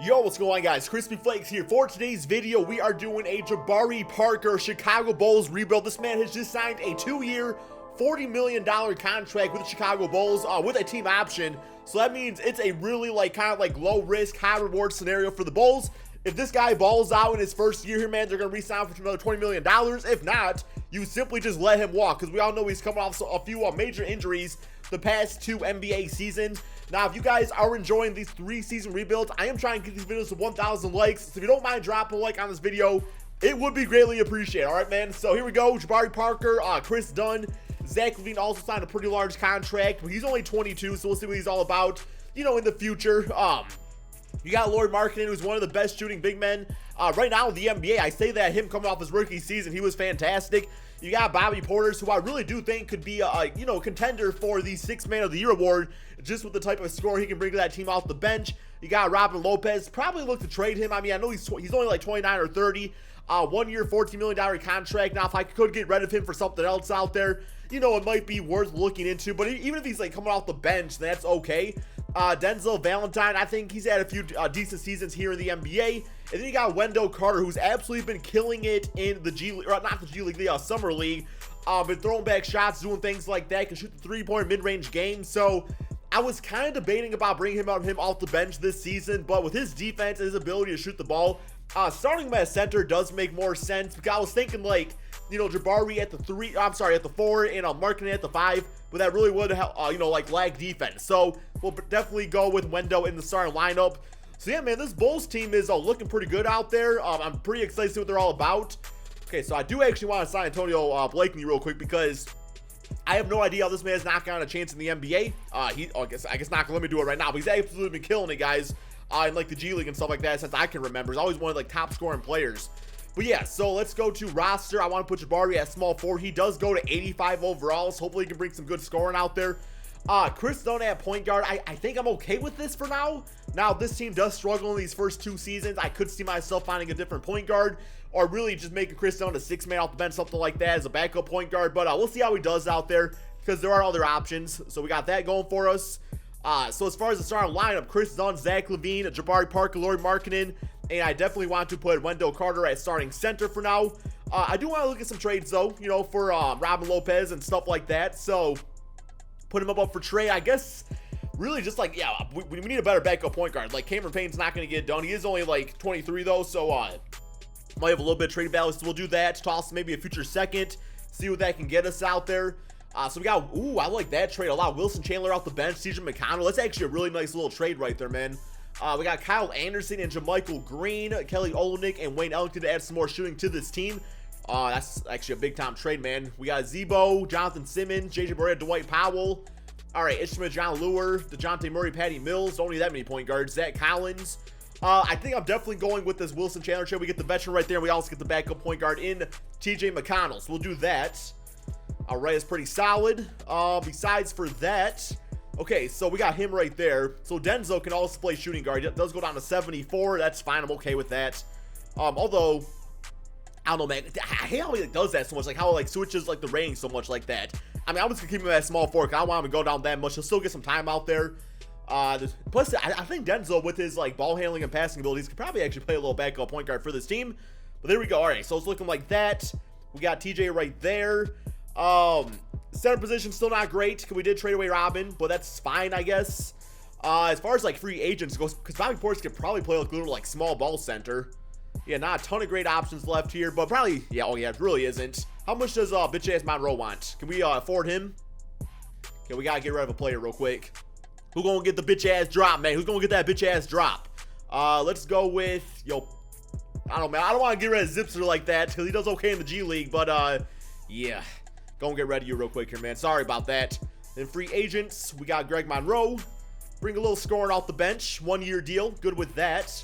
Yo, what's going on, guys? KrispyFlakes here. For today's video, we are doing a Jabari Parker Chicago Bulls rebuild. This man has just signed a 2-year, $40 million contract with the Chicago Bulls with a team option. So that means it's a really kind of low risk, high reward scenario for the Bulls. If this guy balls out in his first year here, man, they're going to re-sign for another $20 million. If not, you simply just let him walk, because we all know he's coming off a few major injuries the past 2 NBA seasons. Now, if you guys are enjoying these 3-season rebuilds, I am trying to get these videos to 1,000 likes. So if you don't mind dropping a like on this video, it would be greatly appreciated. All right, man. So here we go. Jabari Parker, Chris Dunn, Zach LaVine also signed a pretty large contract, but he's only 22, so we'll see what he's all about, you know, in the future. You got Lowry Markkanen, who's one of the best shooting big men right now in the NBA. I say that him coming off his rookie season, he was fantastic. You got Bobby Portis, who I really do think could be a contender for the 6th Man of the Year award, just with the type of score he can bring to that team off the bench. You got Robin Lopez. Probably look to trade him. I mean, I know he's only like 29 or 30. 1 year, $14 million contract. Now, if I could get rid of him for something else out there, you know, it might be worth looking into. But even if he's coming off the bench, that's okay. Denzel Valentine, I think he's had a few decent seasons here in the NBA. And then you got Wendell Carter, who's absolutely been killing it in the G League, or not the G League, the Summer League. Been throwing back shots, doing things like that, can shoot the 3-point mid-range game. So I was kind of debating about bringing him off the bench this season, but with his defense and his ability to shoot the ball, starting him at center does make more sense, because I was thinking Jabari at the 4 and Markkanen at the 5, but that really would help, lag defense. So we'll definitely go with Wendell in the starting lineup. So yeah, man, this Bulls team is looking pretty good out there. I'm pretty excited to see what they're all about. Okay, so I do actually want to sign Antonio Blakeney real quick, because I have no idea how this man's not got a chance in the NBA. I guess not gonna let me do it right now, but he's absolutely been killing it, guys, in the G League and stuff like that since I can remember. He's always one of the top scoring players. But yeah, so let's go to roster. I want to put Jabari at small forward. He does go to 85 overall, so hopefully he can bring some good scoring out there. Chris Dunn at point guard. I think I'm okay with this for now. Now, if this team does struggle in these first 2 seasons, I could see myself finding a different point guard, or really just making Chris Dunn a 6-man off the bench, something like that as a backup point guard. But we'll see how he does out there, because there are other options. So we got that going for us. So as far as the starting lineup, Chris Dunn, Zach LaVine, Jabari Parker, Lowry Markkanen, and I definitely want to put Wendell Carter at starting center for now. I do want to look at some trades, though, for Robin Lopez and stuff like that. So put him up for trade. I guess really just we need a better backup point guard. Cameron Payne's not going to get it done. He is only 23 though, so might have a little bit of trade value. So we'll do that. Toss maybe a future second. See what that can get us out there. So we got, I like that trade a lot. Wilson Chandler off the bench, CJ McConnell. That's actually a really nice little trade right there, man. We got Kyle Anderson and JaMychal Green, Kelly Olynyk, and Wayne Ellington to add some more shooting to this team. That's actually a big-time trade, man. We got Zebo, Jonathan Simmons, JJ Barea, Dwight Powell. All right, Ishmael John Lure, DeJounte Murray, Patty Mills. Don't need that many point guards. Zach Collins. I think I'm definitely going with this Wilson Chandler trade. We get the veteran right there, and we also get the backup point guard in TJ McConnell. So we'll do that. All right, it's pretty solid. Besides for that, okay, so we got him right there. So Denzel can also play shooting guard. It does go down to 74. That's fine. I'm okay with that. Although, I don't know, man. I hate how he does that so much. How it switches the rating so much like that. I mean, I'm just gonna keep him at small forward, because I don't want him to go down that much. He'll still get some time out there. Plus, I think Denzel, with his ball handling and passing abilities, could probably actually play a little backup point guard for this team. But there we go. All right, so it's looking like that. We got TJ right there. Center position still not great, because we did trade away Robin, but that's fine, I guess. As far as free agents goes, because Bobby Portis could probably play a little small ball center. Yeah, not a ton of great options left here, but probably, it really isn't. How much does bitch ass Monroe want? Can we afford him? Okay, we gotta get rid of a player real quick. Who's gonna get the bitch ass drop, man? Who's gonna get that bitch ass drop? Let's go with I don't know, man. I don't want to get rid of Zipser like that, because he does okay in the G League, but yeah. Gonna get rid of you real quick here, man. Sorry about that. Then free agents, we got Greg Monroe. Bring a little scoring off the bench. 1-year deal. Good with that.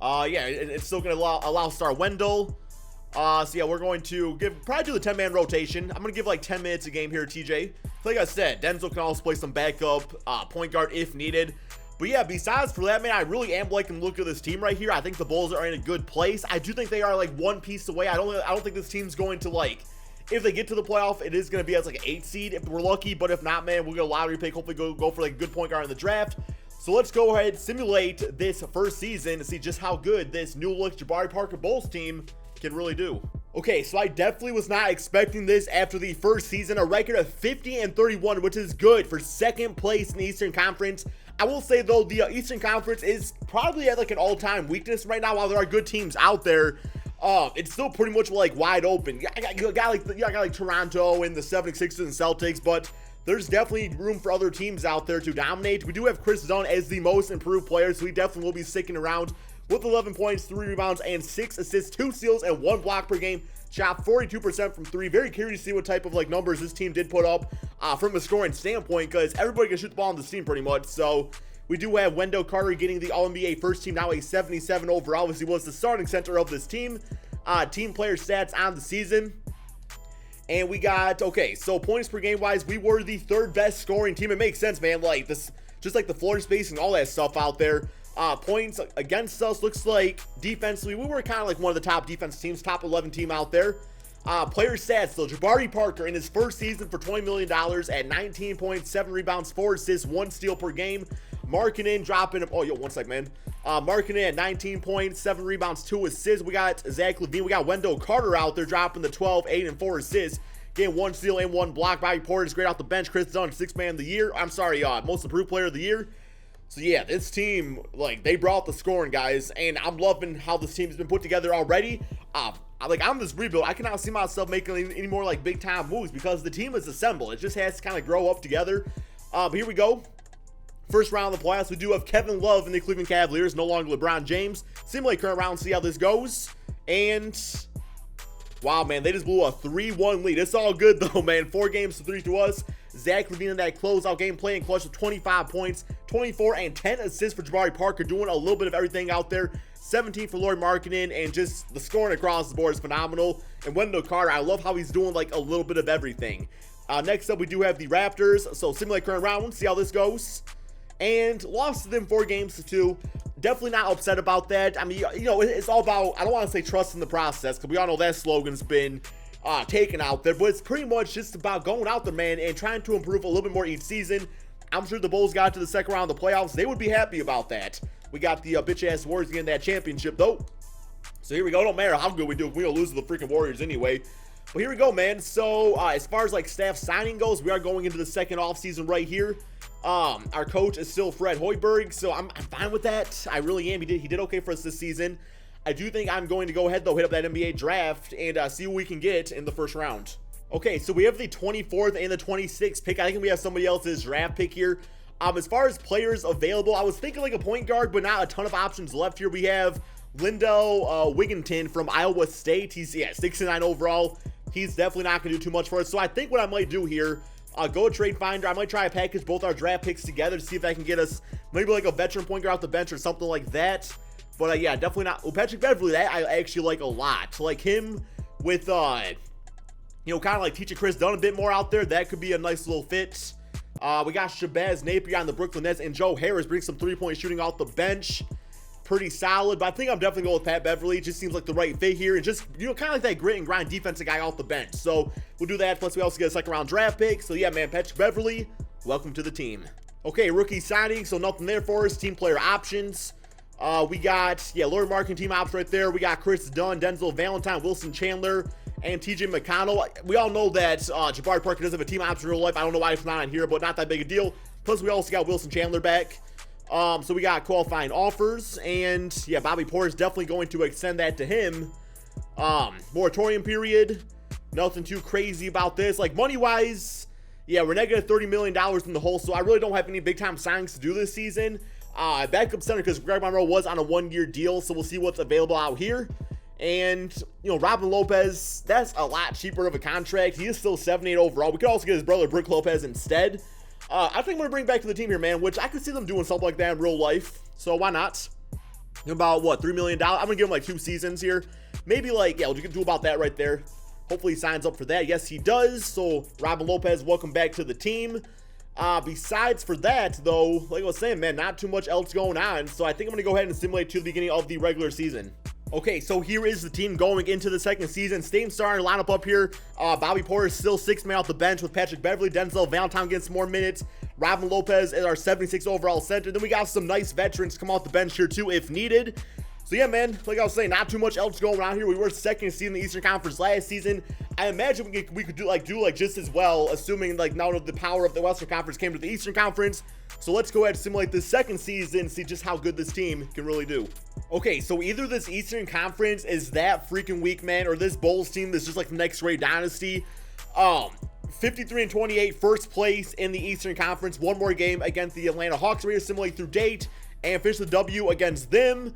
Yeah, it's still gonna allow star Wendell. So yeah, we're going to probably do the 10-man rotation. I'm gonna give 10 minutes a game here, TJ. Like I said, Denzel can also play some backup point guard if needed. But yeah, besides for that, man, I really am liking the look of this team right here. I think the Bulls are in a good place. I do think they are one piece away. I don't think this team's going to if they get to the playoff, it is going to be as an 8 seed if we're lucky. But if not, man, we'll get a lottery pick. Hopefully go for a good point guard in the draft. So let's go ahead and simulate this first season to see just how good this new look Jabari Parker Bulls team can really do. Okay, so I definitely was not expecting this after the first season. A record of 50-31, which is good for second place in the Eastern Conference. I will say though, the Eastern Conference is probably at like an all-time weakness right now. While there are good teams out there, it's still pretty much like wide open. You got like Toronto and the 76ers and Celtics, but there's definitely room for other teams out there to dominate. We do have Kris Dunn as the most improved player, so he definitely will be sticking around with 11 points, 3 rebounds, and 6 assists, 2 steals, and 1 block per game. Shot 42% from 3. Very curious to see what type of like numbers this team did put up from a scoring standpoint, because everybody can shoot the ball on this team pretty much. So we do have Wendell Carter getting the All-NBA first team, now a 77 overall. Obviously was the starting center of this team. Team player stats on the season. And we got, okay, so points per game wise, we were the 3rd best scoring team. It makes sense, man. Like this, just like the floor space and all that stuff out there. Points against us, looks like defensively, we were kind of like one of the top defense teams, top 11 team out there. Player stats, though, Jabari Parker in his first season for $20 million at 19.7 rebounds, 4 assists, 1 steal per game. Markkanen dropping, oh, yo, one sec, man. Markkanen at 19.7 rebounds, 2 assists. We got Zach LaVine, we got Wendell Carter out there dropping the 12, 8, and 4 assists. Getting 1 steal and 1 block. Bobby Portis is great off the bench. Kris Dunn, 6th man of the year. I'm sorry, most improved player of the year. So yeah, this team, like, they brought the scoring, guys, and I'm loving how this team's been put together already. Like, on this rebuild, I cannot see myself making any more, like, big-time moves because the team is assembled. It just has to kind of grow up together. But here we go. First round of the playoffs, we do have Kevin Love in the Cleveland Cavaliers, no longer LeBron James. Simulate current round, see how this goes. And wow, man, they just blew a 3-1 lead. It's all good, though, man. 4 games to 3 to us. Zach LaVine in that closeout game, playing clutch with 25 points, 24 and 10 assists for Jabari Parker, doing a little bit of everything out there. 17 for Lowry Markkanen, and just the scoring across the board is phenomenal. And Wendell Carter, I love how he's doing like a little bit of everything. Next up, we do have the Raptors. So simulate current round, see how this goes. And lost to them 4 games to 2. Definitely not upset about that. I mean, you know, it's all about, I don't want to say trust in the process, because we all know that slogan's been taken out there, but it's pretty much just about going out there, man, and trying to improve a little bit more each season. I'm sure the Bulls got to the second round of the playoffs. They would be happy about that. We got the bitch-ass Warriors getting that championship, though. So here we go. Don't matter how good we do if we don't lose to the freaking Warriors anyway. But here we go, man. So as far as like staff signing goes, we are going into the second offseason right here. Our coach is still Fred Hoiberg, so I'm fine with that. I really am. He did okay for us this season. I do think I'm going to go ahead, though, hit up that NBA draft and see what we can get in the first round. Okay, so we have the 24th and the 26th pick. I think we have somebody else's draft pick here. As far as players available, I was thinking like a point guard, but not a ton of options left here. We have Lindell Wigginton from Iowa State. He's, 69 overall. He's definitely not going to do too much for us. So I think what I might do here, go to Trade Finder. I might try to package both our draft picks together to see if I can get us maybe like a veteran point guard off the bench or something like that. But yeah, definitely not. Well, Patrick Beverley, that I actually like a lot. Like him with, you know, kind of like teaching Kris Dunn a bit more out there. That could be a nice little fit. We got Shabazz Napier on the Brooklyn Nets, and Joe Harris brings some 3-point shooting off the bench. Pretty solid, but I think I'm definitely going with Pat Beverley. It just seems like the right fit here, and just, you know, kind of like that grit and grind defensive guy off the bench. So we'll do that. Plus, we also get a second round draft pick. So yeah, man, Patrick Beverley, welcome to the team. Okay, rookie signing, so nothing there for us. Team player options. We got, Lowry Markkanen team ops right there. We got Kris Dunn, Denzel Valentine, Wilson Chandler, and TJ McConnell. We all know that Jabari Parker doesn't have a team option in real life. I don't know why it's not on here, but not that big a deal. Plus, we also got Wilson Chandler back. So we got qualifying offers, and Bobby Portis definitely going to extend that to him. Moratorium period. Nothing too crazy about this. Like money-wise, we're negative $30 million in the hole, so I really don't have any big-time signings to do this season. Backup center, because Greg Monroe was on a 1-year deal, so we'll see what's available out here. And, you know, Robin Lopez, that's a lot cheaper of a contract. He is still 78 overall. We could also get his brother, Brook Lopez, instead. I think I'm going to bring back to the team here, man, which I could see them doing something like that in real life. So why not? About, what, $3 million? I'm going to give him, like, 2 seasons here. Maybe, like, we'll do about that right there. Hopefully he signs up for that. Yes, he does. So, Robin Lopez, welcome back to the team. Besides for that, though, like I was saying, man, not too much else going on. So I think I'm going to go ahead and simulate to the beginning of the regular season. Okay, so here is the team going into the second season. Same starting lineup up here. Bobby Portis still 6th man off the bench with Patrick Beverley. Denzel Valentine getting some more minutes. Robin Lopez is our 76 overall center. Then we got some nice veterans come off the bench here too if needed. So yeah, man, like I was saying, not too much else going on here. We were second seed in the Eastern Conference last season. I imagine we could do just as well, assuming like now the power of the Western Conference came to the Eastern Conference. So let's go ahead and simulate this second season, see just how good this team can really do. Okay, so either this Eastern Conference is that freaking weak, man, or this Bulls team that's just like the next great dynasty. 53-28, first place in the Eastern Conference. One more game against the Atlanta Hawks. We're going to simulate through date and finish the W against them.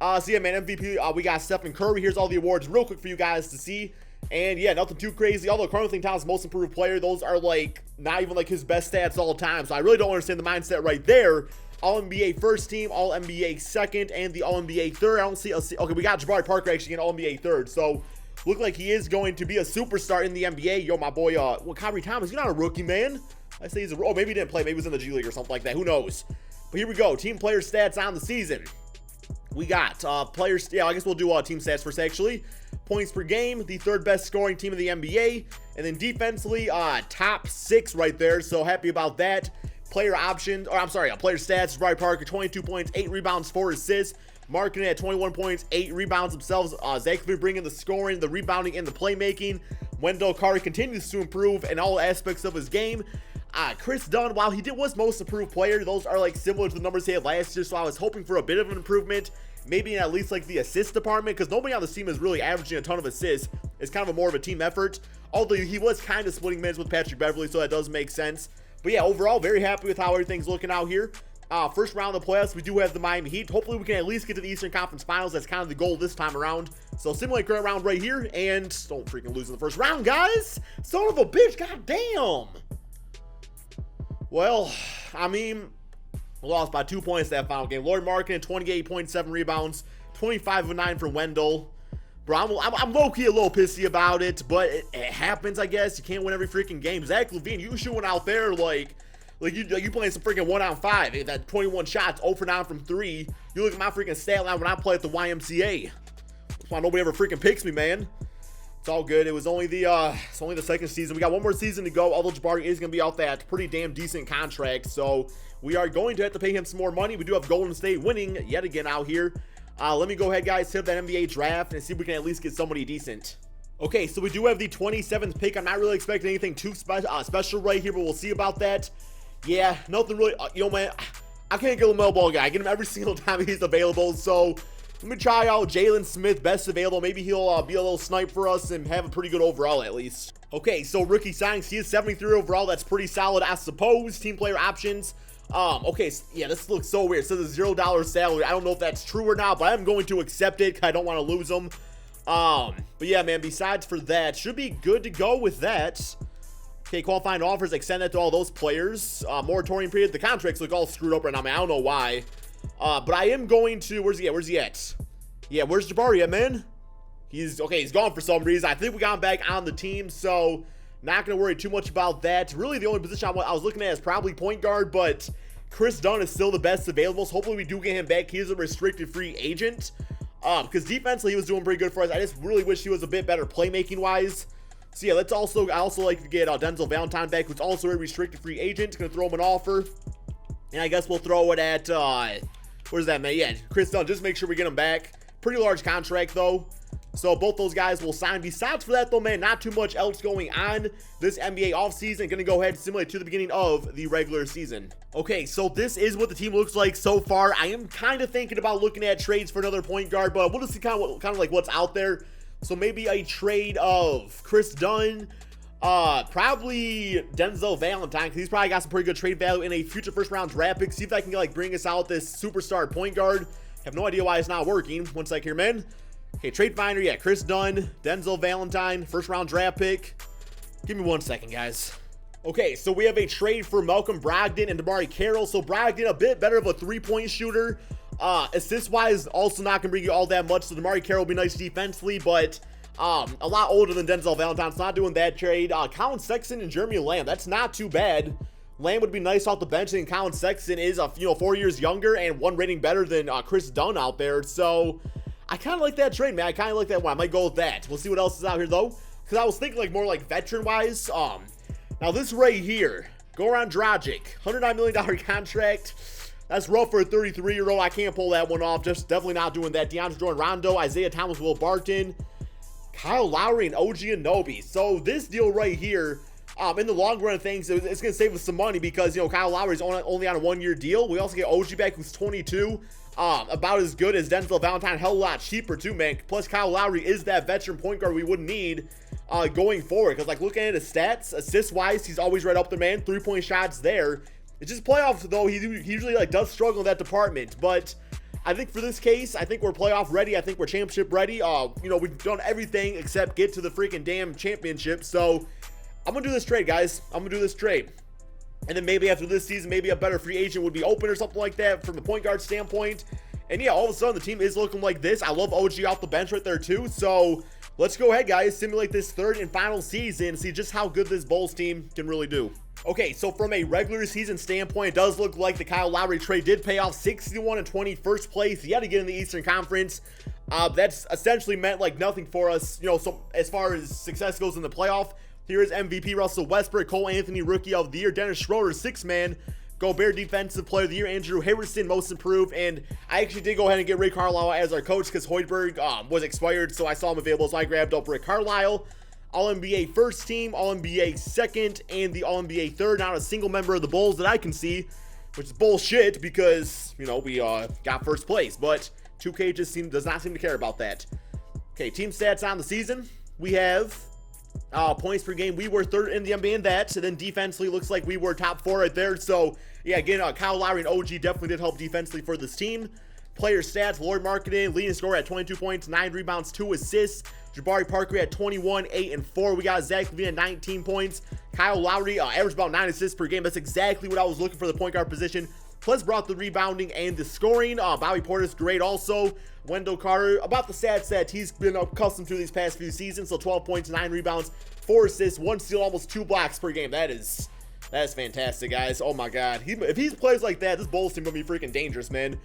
So yeah, man, MVP, we got Stephen Curry. Here's all the awards real quick for you guys to see. And yeah, nothing too crazy. Although Karl Anthony Towns most improved player, those are like not even like his best stats all time. So I really don't understand the mindset right there. All NBA first team, all NBA second, and the all NBA third. I don't see okay, we got Jabari Parker actually in all NBA third. So look like he is going to be a superstar in the NBA. Yo, my boy, Kyrie Thomas, he's not a rookie, man. I say he's a, oh, maybe he didn't play. Maybe he was in the G League or something like that. Who knows? But here we go. Team player stats on the season. We got players, yeah, I guess we'll do team stats first, actually. Points per game, the third best scoring team in the NBA. And then defensively, top 6 right there, so happy about that. Player options, or I'm sorry, player stats, Jabari Parker, 22 points, 8 rebounds, 4 assists. Marketing at 21 points, 8 rebounds themselves. Zach LaVine bringing the scoring, the rebounding, and the playmaking. Wendell Carter continues to improve in all aspects of his game. Chris Dunn, while he was most improved player, those are like similar to the numbers he had last year, so I was hoping for a bit of an improvement, maybe in at least like the assist department, because nobody on this team is really averaging a ton of assists. It's kind of more of a team effort, although he was kind of splitting minutes with Patrick Beverley, so that does make sense. But yeah, overall, very happy with how everything's looking out here. First round of the playoffs, we do have the Miami Heat. Hopefully we can at least get to the Eastern Conference Finals. That's kind of the goal this time around. So simulate current round right here, and don't freaking lose in the first round, guys. Son of a bitch, goddamn. Well, I mean, we lost by 2 points that final game. Lowry Marketing, 28.7 rebounds, 25 of 9 for Wendell. Bro, I'm low-key a little pissy about it, but it happens, I guess. You can't win every freaking game. Zach LaVine, you shooting out there like you playing some freaking 1-on-5. That 21 shots, 0 for 9 from 3. You look at my freaking stat line when I play at the YMCA. That's why nobody ever freaking picks me, man. It's all good. It was only the second season. We got one more season to go, although Jabari is going to be out that pretty damn decent contract. So we are going to have to pay him some more money. We do have Golden State winning yet again out here. Let me go ahead, guys, hit that NBA draft and see if we can at least get somebody decent. Okay, so we do have the 27th pick. I'm not really expecting anything too special right here, but we'll see about that. Yeah, nothing really. Yo, man, I can't get a LaMelo Ball guy. I get him every single time he's available. So let me try out Jalen Smith, best available. Maybe he'll be a little snipe for us and have a pretty good overall at least. Okay, so rookie signings. He is 73 overall. That's pretty solid, I suppose. Team player options. Okay, yeah, this looks so weird. It says a $0 salary. I don't know if that's true or not, but I'm going to accept it because I don't want to lose him. But yeah, man, besides for that, should be good to go with that. Okay, qualifying offers, extend that to all those players. Moratorium period. The contracts look all screwed up right now, man. I don't know why. But I am going to, where's he at? Where's he at? Yeah, where's Jabari at, man? He's gone for some reason. I think we got him back on the team, so not going to worry too much about that. Really, the only position I was looking at is probably point guard, but Chris Dunn is still the best available, so hopefully we do get him back. He is a restricted free agent. Because defensively, he was doing pretty good for us. I just really wish he was a bit better playmaking-wise. So yeah, I also like to get Denzel Valentine back, who's also a restricted free agent. Gonna throw him an offer. And I guess we'll throw it at, where's that, man? Yeah, Chris Dunn, just make sure we get him back. Pretty large contract, though. So both those guys will sign. Besides for that, though, man, not too much else going on this NBA offseason. Gonna go ahead and simulate to the beginning of the regular season. Okay, so this is what the team looks like so far. I am kind of thinking about looking at trades for another point guard, but we'll just see kind of like what's out there. So maybe a trade of Chris Dunn, probably Denzel Valentine, because he's probably got some pretty good trade value in a future first-round draft pick. See if I can like bring us out this superstar point guard. Have no idea why it's not working. One sec here, man. Okay, trade finder, yeah, Chris Dunn, Denzel Valentine, first-round draft pick. Give me 1 second, guys. Okay, so we have a trade for Malcolm Brogdon and Jabari Carroll. So Brogdon, a bit better of a three-point shooter. Assist-wise, also not going to bring you all that much. So Jabari Carroll will be nice defensively, but a lot older than Denzel Valentine. It's not doing that trade. Colin Sexton and Jeremy Lamb, that's not too bad. Lamb would be nice off the bench, and Colin Sexton is 4 years younger and one rating better than Chris Dunn out there. So I kind of like that trade, man. I kind of like that one. I might go with that. We'll see what else is out here, though, because I was thinking like more like veteran-wise. Now this right here, Goran Dragic, $109 million contract. That's rough for a 33-year-old. I can't pull that one off. Just definitely not doing that. DeAndre Jordan Rondo, Isaiah Thomas, Will Barton, Kyle Lowry, and OG Anunoby. So this deal right here, in the long run of things, it's going to save us some money because, you know, Kyle Lowry's only on a 1-year deal. We also get OG back, who's 22. About as good as Denzel Valentine, hell of a lot cheaper too, man. Plus, Kyle Lowry is that veteran point guard we would need going forward. Because, like, looking at his stats, assist-wise, he's always right up there, man. 3-point shots there. It's just playoffs, though. He usually, like, does struggle in that department. But I think for this case, I think we're playoff ready. I think we're championship ready. You know, we've done everything except get to the freaking damn championship. So I'm going to do this trade, guys. I'm going to do this trade. And then maybe after this season, maybe a better free agent would be open or something like that from the point guard standpoint. And yeah, all of a sudden, the team is looking like this. I love OG off the bench right there, too. So let's go ahead, guys, simulate this third and final season and see just how good this Bulls team can really do. Okay, so from a regular season standpoint, it does look like the Kyle Lowry trade did pay off. 61-20, first place yet again in the Eastern Conference. That's essentially meant like nothing for us, you know, so as far as success goes in the playoff. Here is MVP Russell Westbrook, Cole Anthony Rookie of the Year, Dennis Schroeder, 6-man, Gobert Defensive Player of the Year, Andrew Harrison Most Improved, and I actually did go ahead and get Rick Carlisle as our coach because Hoiberg was expired, so I saw him available, so I grabbed up Rick Carlisle. All-NBA first team, All-NBA second, and the All-NBA third. Not a single member of the Bulls that I can see, which is bullshit because, you know, we got first place, but 2K just does not seem to care about that. Okay, team stats on the season. We have points per game. We were third in the NBA in that. And then defensively, looks like we were top 4 right there. So, yeah, again, Kyle Lowry and OG definitely did help defensively for this team. Player stats, Lowry Marketing, leading scorer at 22 points, 9 rebounds, 2 assists. Jabari Parker at 21, 8, and 4. We got Zach LaVine at 19 points. Kyle Lowry averaged about 9 assists per game. That's exactly what I was looking for the point guard position. Plus brought the rebounding and the scoring. Bobby Portis, great also. Wendell Carter, about the stats that he's been accustomed to these past few seasons. So 12 points, 9 rebounds, 4 assists, 1 steal, almost 2 blocks per game. That's fantastic, guys. Oh my God. If he plays like that, this Bulls team will be freaking dangerous, man.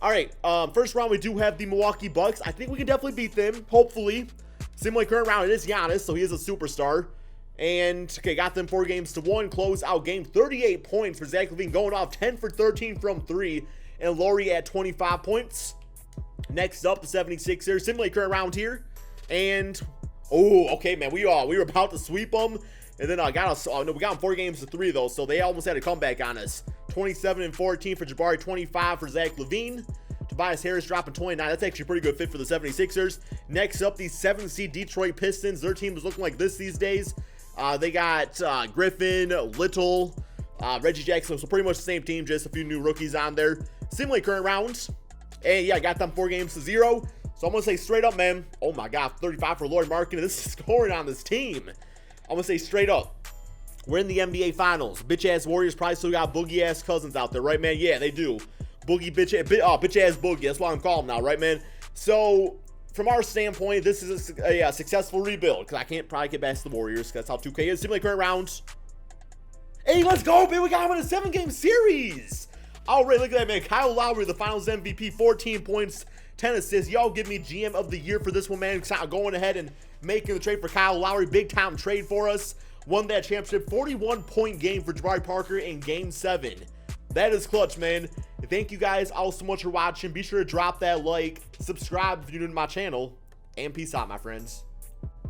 All right, first round, we do have the Milwaukee Bucks. I think we can definitely beat them, hopefully. Similar current round, it is Giannis, so he is a superstar. And, okay, got them 4-1. Close out game, 38 points for Zach LaVine, going off 10 for 13 from 3. And Lowry at 25 points. Next up, the 76ers. Similar current round here. And, oh, okay, man, we were about to sweep them. And then we got them 4-3, though, so they almost had a comeback on us. 27-14 for Jabari, 25 for Zach LaVine. Tobias Harris dropping 29. That's actually a pretty good fit for the 76ers. Next up, the 7th seed Detroit Pistons. Their team is looking like this these days. They got Griffin, Little, Reggie Jackson. So pretty much the same team, just a few new rookies on there. Similarly current rounds. And yeah, got them 4-0. So I'm going to say straight up, man. Oh my God, 35 for Lowry Marketing. This is scoring on this team. I'm going to say straight up. We're in the NBA Finals. Bitch-ass Warriors probably still got boogie-ass Cousins out there, right, man? Yeah, they do. Boogie, bitch-ass Boogie. That's what I'm calling now, right, man? So, from our standpoint, this is a successful rebuild. Because I can't probably get past the Warriors. Because that's how 2K is. Similarly current rounds. Hey, let's go, baby. We got him in a 7-game series. All right, look at that, man. Kyle Lowry, the Finals MVP, 14 points, 10 assists. Y'all give me GM of the year for this one, man. Going ahead and making the trade for Kyle Lowry. Big-time trade for us. Won that championship. 41-point game for Jabari Parker in Game 7. That is clutch, man. Thank you guys all so much for watching. Be sure to drop that like, subscribe if you're new to my channel, and peace out, my friends.